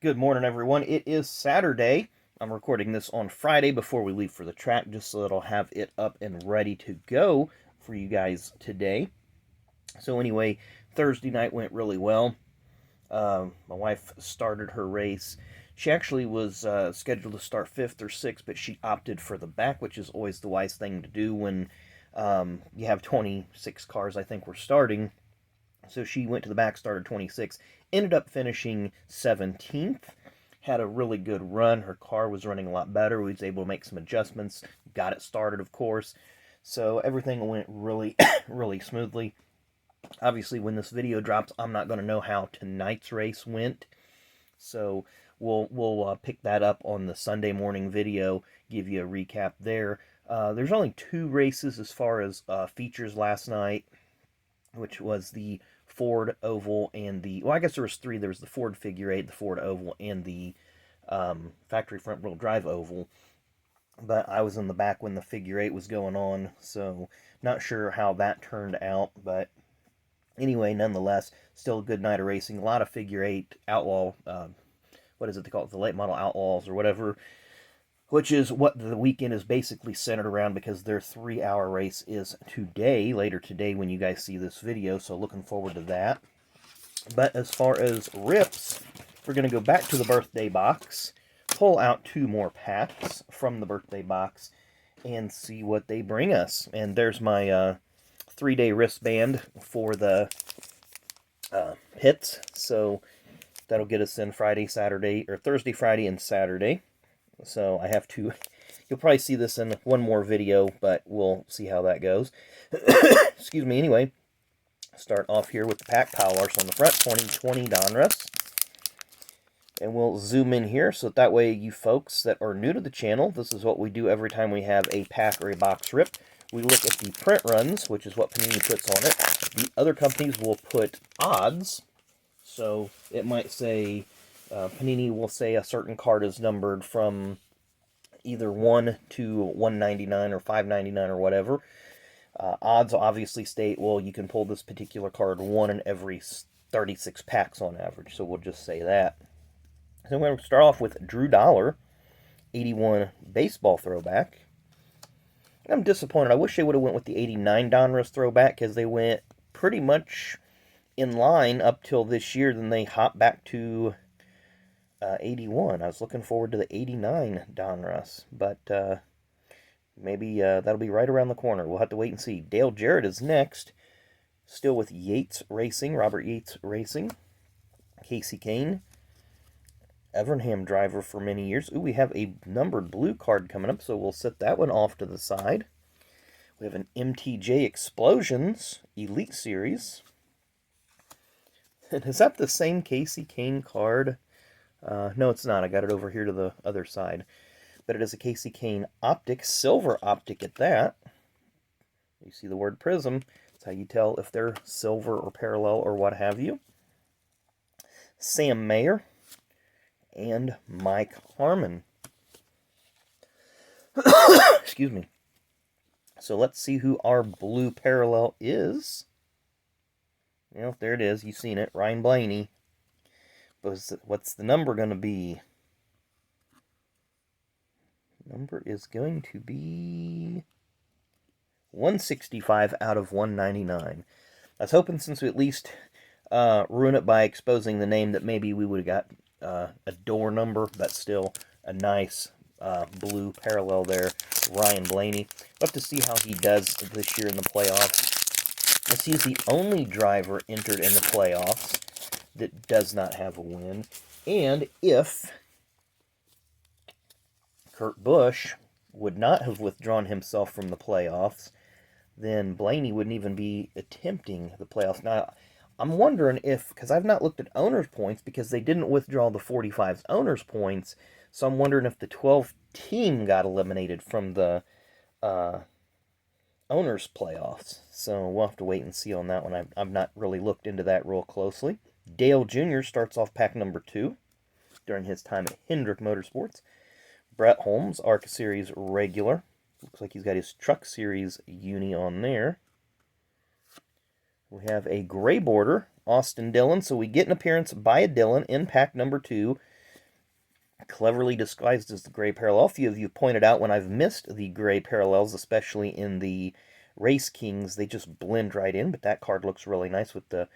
Good morning, everyone. It is Saturday. I'm recording this on Friday before we leave for the track, just so that I'll have it up and ready to go for you guys today. So anyway, Thursday night went really well. My wife started her race. She actually was scheduled to start 5th or 6th, but she opted for the back, which is always the wise thing to do when you have 26 cars, I think, we're starting. So she went to the back, started 26th, ended up finishing 17th. Had a really good run. Her car was running a lot better. We was able to make some adjustments. Got it started, of course. So everything went really, really smoothly. Obviously, when this video drops, I'm not going to know how tonight's race went. So we'll pick that up on the Sunday morning video, give you a recap there. There's only 2 races as far as features last night, which was the Ford Oval and well, I guess there was 3. There was the Ford Figure 8, the Ford Oval, and the factory front-wheel drive Oval. But I was in the back when the Figure 8 was going on, so not sure how that turned out. But anyway, nonetheless, still a good night of racing. A lot of Figure 8 Outlaw, what is it they call it? The late model Outlaws or whatever, which is what the weekend is basically centered around, because their 3-hour race is today, later today when you guys see this video, so looking forward to that. But as far as rips, we're going to go back to the birthday box, pull out 2 more packs from the birthday box, and see what they bring us. And there's my 3-day wristband for the hits, so that'll get us in Friday, Saturday, or Thursday, Friday, and Saturday. So I have to, you'll probably see this in one more video, but we'll see how that goes. Excuse me, anyway. Start off here with the pack pile arts on the front, 2020 Donruss. And we'll zoom in here, so that way you folks that are new to the channel, this is what we do every time we have a pack or a box rip. We look at the print runs, which is what Panini puts on it. The other companies will put odds. So it might say, Panini will say a certain card is numbered from either 1 to 199 or 599 or whatever. Odds obviously state, well, you can pull this particular card 1 in every 36 packs on average. So we'll just say that. So we're going to start off with Drew Dollar, 81 baseball throwback. I'm disappointed. I wish they would have went with the 89 Donruss throwback, because they went pretty much in line up till this year. Then they hopped back to 81. I was looking forward to the 89 Donruss, but maybe that'll be right around the corner. We'll have to wait and see. Dale Jarrett is next, still with Yates Racing, Robert Yates Racing. Casey Kane, Evernham driver for many years. Ooh, we have a numbered blue card coming up, so we'll set that one off to the side. We have an MTJ Explosions Elite Series. Is that the same Casey Kane card? No, it's not. I got it over here to the other side. But it is a Casey Kane Optic, silver optic at that. You see the word Prism. That's how you tell if they're silver or parallel or what have you. Sam Mayer and Mike Harmon. Excuse me. So let's see who our blue parallel is. You know, there it is. You've seen it. Ryan Blaney. What's the number going to be? Number is going to be 165 out of 199. I was hoping, since we at least ruin it by exposing the name, that maybe we would have got a door number, but still a nice blue parallel there. Ryan Blaney. We'll have to see how he does this year in the playoffs. As he's the only driver entered in the playoffs that does not have a win. And if Kurt Busch would not have withdrawn himself from the playoffs, then Blaney wouldn't even be attempting the playoffs. Now, I'm wondering if, because I've not looked at owners' points, because they didn't withdraw the 45's owners' points, so I'm wondering if the 12th team got eliminated from the owners' playoffs. So we'll have to wait and see on that one. I've not really looked into that real closely. Dale Jr. starts off pack number 2 during his time at Hendrick Motorsports. Brett Holmes, ARC Series regular. Looks like he's got his Truck Series uni on there. We have a gray border, Austin Dillon. So we get an appearance by a Dillon in pack number 2. cleverly disguised as the gray parallel. A few of you pointed out when I've missed the gray parallels, especially in the Race Kings, they just blend right in, but that card looks really nice with the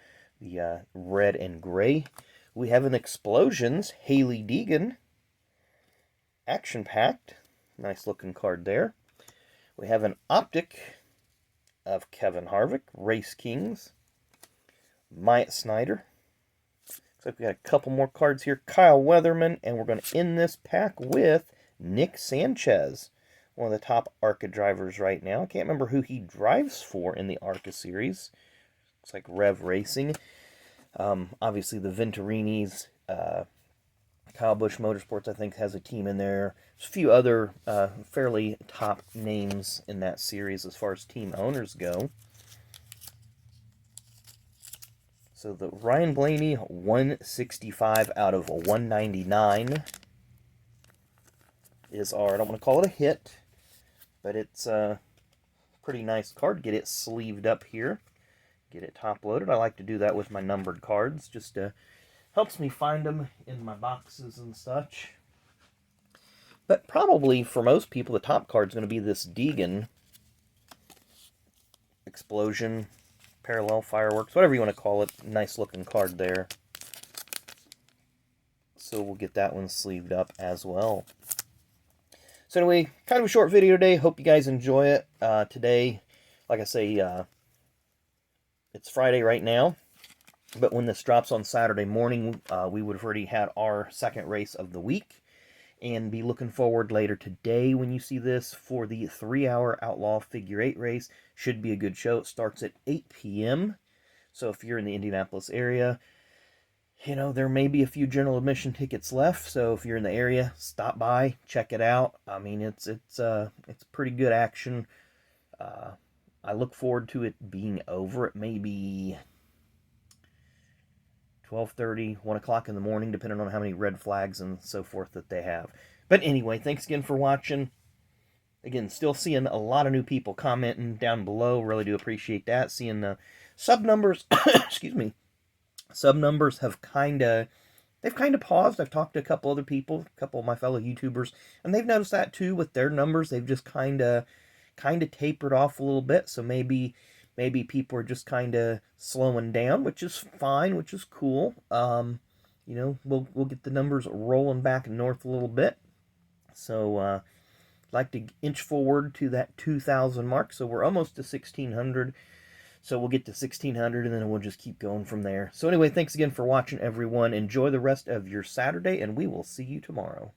red and gray. We have an Explosions, Haley Deegan, action-packed. Nice looking card there. We have an Optic of Kevin Harvick, Race Kings, Myatt Snyder. Looks like we got a couple more cards here. Kyle Weatherman, and we're going to end this pack with Nick Sanchez, one of the top ARCA drivers right now. I can't remember who he drives for in the ARCA series. Looks like Rev Racing. Obviously the Venturinis, Kyle Busch Motorsports, I think, has a team in there. There's a few other fairly top names in that series as far as team owners go. So the Ryan Blaney 165 out of 199 is our, I don't want to call it a hit, but it's a pretty nice card. Get it sleeved up here. Get it top loaded. I like to do that with my numbered cards. Just helps me find them in my boxes and such. But probably for most people, the top card is going to be this Deegan Explosion, Parallel Fireworks, whatever you want to call it. Nice looking card there. So we'll get that one sleeved up as well. So anyway, kind of a short video today. Hope you guys enjoy it. Today, like I say, it's Friday right now. But when this drops on Saturday morning, we would have already had our second race of the week. And be looking forward later today when you see this for the 3-hour Outlaw Figure 8 race. Should be a good show. It starts at 8 p.m. So if you're in the Indianapolis area, you know, there may be a few general admission tickets left. So if you're in the area, stop by, check it out. I mean, it's pretty good action. I look forward to it being over at maybe 12:30, 1 o'clock in the morning, depending on how many red flags and so forth that they have. But anyway, thanks again for watching. Again, still seeing a lot of new people commenting down below. Really do appreciate that. Seeing the sub numbers, excuse me, sub numbers have they've kind of paused. I've talked to a couple other people, a couple of my fellow YouTubers, and they've noticed that too with their numbers. They've just kind of tapered off a little bit. So maybe people are just kind of slowing down, which is fine, which is cool. You know, we'll get the numbers rolling back north a little bit. So like to inch forward to that 2,000 mark. So we're almost to 1,600. So we'll get to 1,600, and then we'll just keep going from there. So anyway, thanks again for watching, everyone. Enjoy the rest of your Saturday, and we will see you tomorrow.